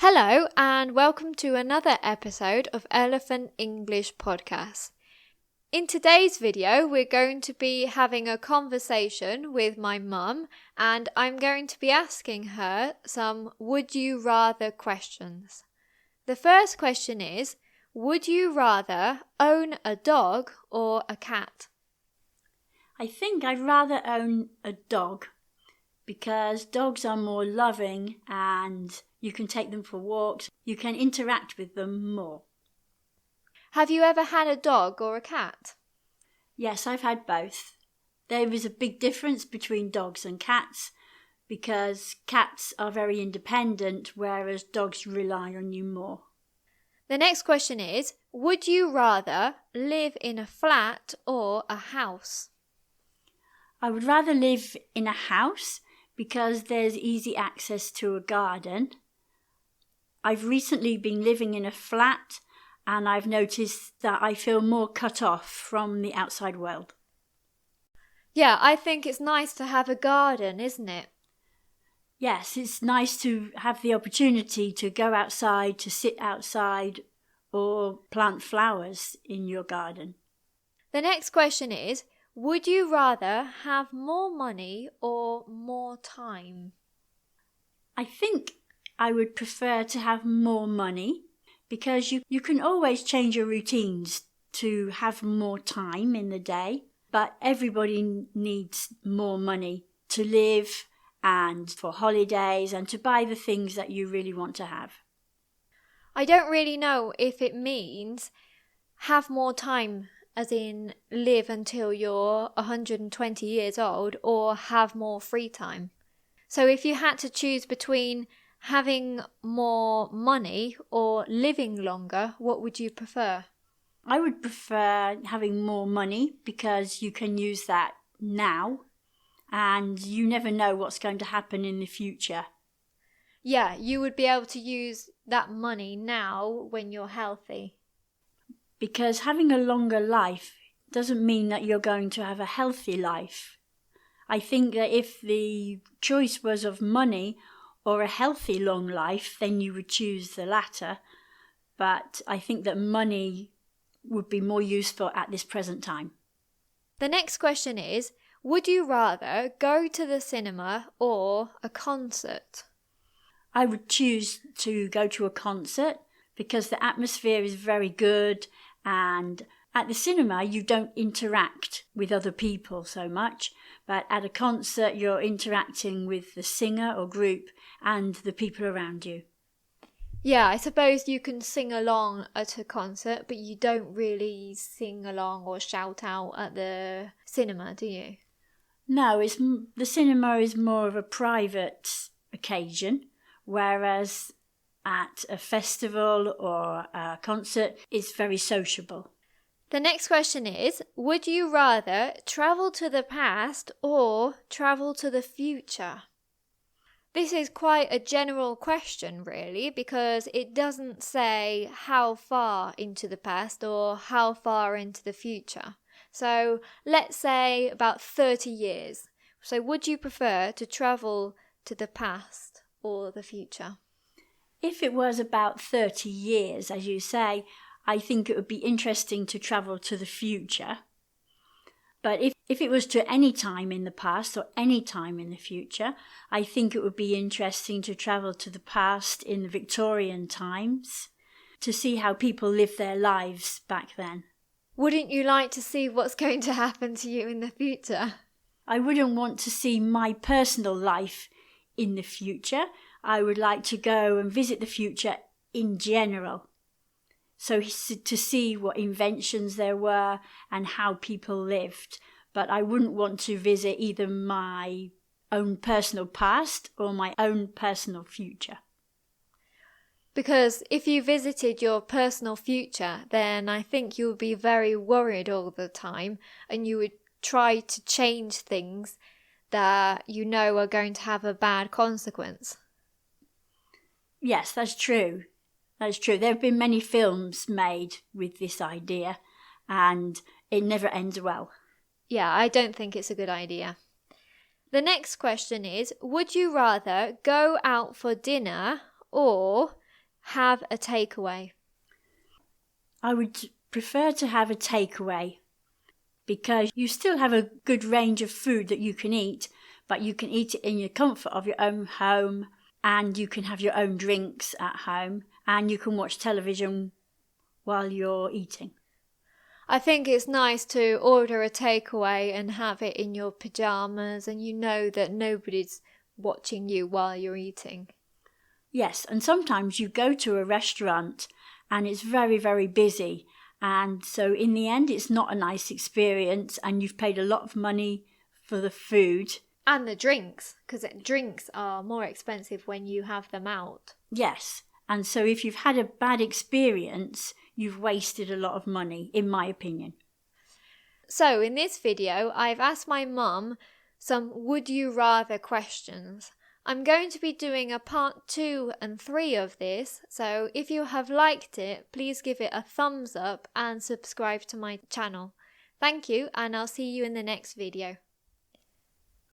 Hello and welcome to another episode of Elephant English Podcast. In today's video, we're going to be having a conversation with my mum and I'm going to be asking her some would you rather questions. The first question is, would you rather own a dog or a cat? I think I'd rather own a dog because dogs are more loving and you can take them for walks. You can interact with them more. Have you ever had a dog or a cat? Yes, I've had both. There is a big difference between dogs and cats because cats are very independent, whereas dogs rely on you more. The next question is, would you rather live in a flat or a house? I would rather live in a house because there's easy access to a garden. I've recently been living in a flat and I've noticed that I feel more cut off from the outside world. Yeah, I think it's nice to have a garden, isn't it? Yes, it's nice to have the opportunity to go outside, to sit outside or plant flowers in your garden. The next question is, would you rather have more money or more time? I think I would prefer to have more money because you can always change your routines to have more time in the day, but everybody needs more money to live and for holidays and to buy the things that you really want to have. I don't really know if it means have more time as in live until you're 120 years old or have more free time. So if you had to choose between having more money or living longer, what would you prefer? I would prefer having more money because you can use that now and you never know what's going to happen in the future. Yeah, you would be able to use that money now when you're healthy. Because having a longer life doesn't mean that you're going to have a healthy life. I think that if the choice was of money or a healthy long life, then you would choose the latter. But I think that money would be more useful at this present time. The next question is, would you rather go to the cinema or a concert? I would choose to go to a concert because the atmosphere is very good and at the cinema you don't interact with other people so much, but at a concert you're interacting with the singer or group and the people around you. Yeah, I suppose you can sing along at a concert, but you don't really sing along or shout out at the cinema, do you? No, the cinema is more of a private occasion, whereas at a festival or a concert, it's very sociable. The next question is, would you rather travel to the past or travel to the future? This is quite a general question, really, because it doesn't say how far into the past or how far into the future. So let's say about 30 years. So would you prefer to travel to the past or the future? If it was about 30 years, as you say, I think it would be interesting to travel to the future. But if it was to any time in the past or any time in the future, I think it would be interesting to travel to the past in the Victorian times to see how people lived their lives back then. Wouldn't you like to see what's going to happen to you in the future? I wouldn't want to see my personal life in the future. I would like to go and visit the future in general. So to see what inventions there were and how people lived. But I wouldn't want to visit either my own personal past or my own personal future. Because if you visited your personal future, then I think you would be very worried all the time and you would try to change things that you know are going to have a bad consequence. Yes, that's true. That's true. There have been many films made with this idea and it never ends well. Yeah, I don't think it's a good idea. The next question is, would you rather go out for dinner or have a takeaway? I would prefer to have a takeaway because you still have a good range of food that you can eat, but you can eat it in your comfort of your own home, and you can have your own drinks at home, and you can watch television while you're eating. I think it's nice to order a takeaway and have it in your pyjamas and you know that nobody's watching you while you're eating. Yes, and sometimes you go to a restaurant and it's very, very busy. And so in the end, it's not a nice experience and you've paid a lot of money for the food. And the drinks, because drinks are more expensive when you have them out. Yes, and so if you've had a bad experience, you've wasted a lot of money, in my opinion. So in this video, I've asked my mum some would you rather questions. I'm going to be doing a part 2 and 3 of this, so if you have liked it, please give it a thumbs up and subscribe to my channel. Thank you, and I'll see you in the next video.